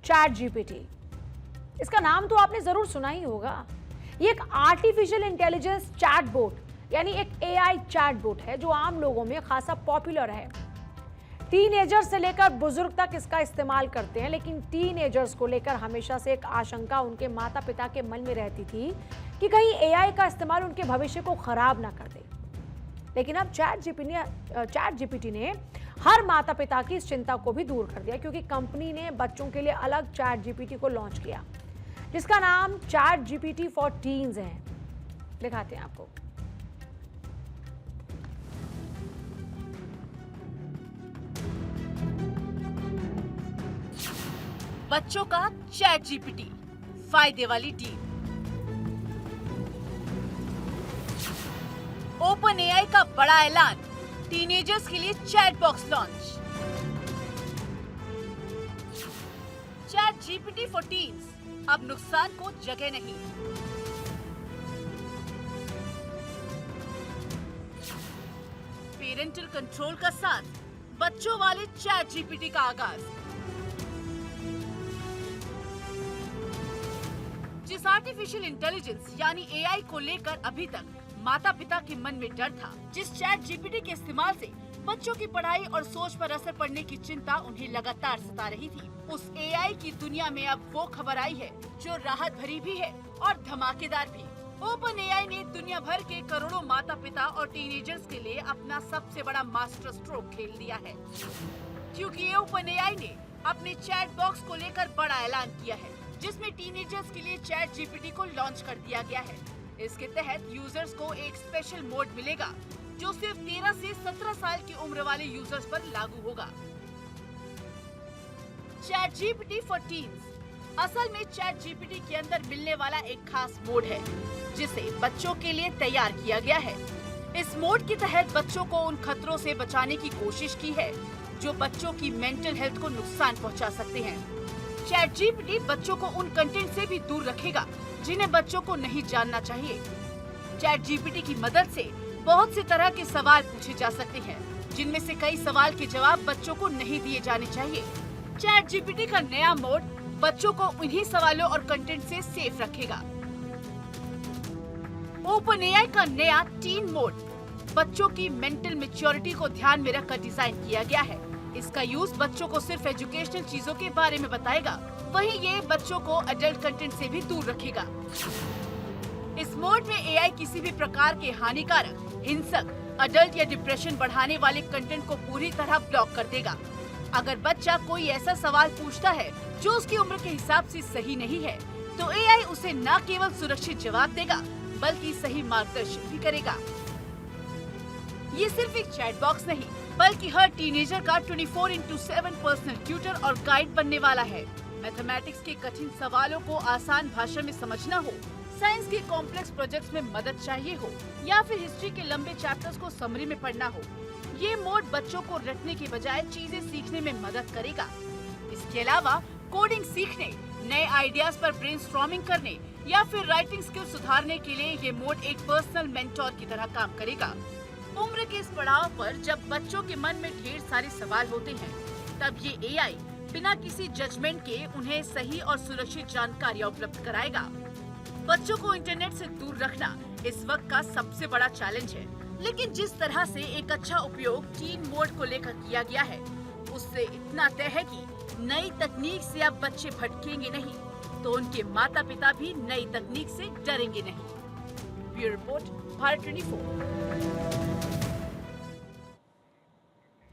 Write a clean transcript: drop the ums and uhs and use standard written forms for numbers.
Chat GPT. इसका नाम तो आपने जरूर सुना ही होगा। ये एक आर्टिफिशियल इंटेलिजेंस चैटबॉट यानी एक एआई चैटबॉट है जो आम लोगों में खासा पॉपुलर है। टीनेजर से लेकर बुजुर्ग तक इसका इस्तेमाल करते हैं, लेकिन टीनेजर्स को लेकर हमेशा से एक आशंका उनके माता पिता के मन में रहती थी कि कहीं एआई का इस्तेमाल उनके भविष्य को खराब ना कर दे। लेकिन अब चैट जीपीटी ने हर माता पिता की इस चिंता को भी दूर कर दिया, क्योंकि कंपनी ने बच्चों के लिए अलग चैट जीपीटी को लॉन्च किया जिसका नाम चैट जीपीटी फॉर टीन्स है। दिखाते हैं आपको। बच्चों का चैट जीपीटी, फायदे वाली डील। ओपन एआई का बड़ा ऐलान, टीनेजर्स के लिए chat box launch. Chat GPT for teens, अब नुकसान को जगह नहीं। पेरेंटल कंट्रोल का साथ, बच्चों वाले चैट जीपीटी का आगाज। जिस आर्टिफिशियल इंटेलिजेंस यानी एआई को लेकर अभी तक माता पिता के मन में डर था, जिस चैट जीपीटी के इस्तेमाल से बच्चों की पढ़ाई और सोच पर असर पड़ने की चिंता उन्हें लगातार सता रही थी, उस एआई की दुनिया में अब वो खबर आई है जो राहत भरी भी है और धमाकेदार भी। ओपन एआई ने दुनिया भर के करोड़ों माता पिता और टीनेजर्स के लिए अपना सबसे बड़ा मास्टर स्ट्रोक खेल दिया है, क्योंकि ओपन एआई ने अपने चैट बॉक्स को लेकर बड़ा ऐलान किया है, जिसमें टीनेजर्स के लिए चैट जीपीटी को लॉन्च कर दिया गया है। इसके तहत यूजर्स को एक स्पेशल मोड मिलेगा जो सिर्फ 13 से 17 साल की उम्र वाले यूजर्स पर लागू होगा। चैट जीपीटी फॉर टीन्स असल में चैट जीपीटी के अंदर मिलने वाला एक खास मोड है जिसे बच्चों के लिए तैयार किया गया है। इस मोड के तहत बच्चों को उन खतरों से बचाने की कोशिश की है जो बच्चों की मेंटल हेल्थ को नुकसान पहुंचा सकते हैं। चैट जीपीटी बच्चों को उन कंटेंट से भी दूर रखेगा जिन्हें बच्चों को नहीं जानना चाहिए। चैट जीपीटी की मदद से बहुत से तरह के सवाल पूछे जा सकते हैं, जिनमें से कई सवाल के जवाब बच्चों को नहीं दिए जाने चाहिए। चैट जीपीटी का नया मोड बच्चों को उन्हीं सवालों और कंटेंट से सेफ रखेगा। ओपन एआई का नया टीन मोड बच्चों की मेंटल मैच्योरिटी को ध्यान में रखकर डिजाइन किया गया है। इसका यूज बच्चों को सिर्फ एजुकेशनल चीजों के बारे में बताएगा, वहीं ये बच्चों को एडल्ट कंटेंट से भी दूर रखेगा। इस मोड में एआई किसी भी प्रकार के हानिकारक, हिंसक, अडल्ट या डिप्रेशन बढ़ाने वाले कंटेंट को पूरी तरह ब्लॉक कर देगा। अगर बच्चा कोई ऐसा सवाल पूछता है जो उसकी उम्र के हिसाब से सही नहीं है, तो एआई उसे न केवल सुरक्षित जवाब देगा बल्कि सही मार्गदर्शन भी करेगा। ये सिर्फ एक चैट बॉक्स नहीं, बल्कि हर टीनेजर का 24/7 पर्सनल ट्यूटर और गाइड बनने वाला है। मैथमेटिक्स के कठिन सवालों को आसान भाषा में समझना हो, साइंस के कॉम्प्लेक्स प्रोजेक्ट्स में मदद चाहिए हो, या फिर हिस्ट्री के लंबे चैप्टर्स को समरी में पढ़ना हो, ये मोड बच्चों को रटने के बजाय चीजें सीखने में मदद करेगा। इसके अलावा कोडिंग सीखने, नए आइडियाज पर ब्रेनस्टॉर्मिंग करने या फिर राइटिंग स्किल सुधारने के लिए ये मोड एक पर्सनल मेंटोर की तरह काम करेगा। उम्र के इस पड़ाव पर जब बच्चों के मन में ढेर सारे सवाल होते हैं, तब ये एआई बिना किसी जजमेंट के उन्हें सही और सुरक्षित जानकारियां उपलब्ध कराएगा। बच्चों को इंटरनेट से दूर रखना इस वक्त का सबसे बड़ा चैलेंज है, लेकिन जिस तरह से एक अच्छा उपयोग टीन मोड को लेकर किया गया है, उससे इतना तय है कि नई तकनीक से अब बच्चे भटकेंगे नहीं, तो उनके माता पिता भी नई तकनीक से डरेंगे नहीं। Bureau report, Bharat 24।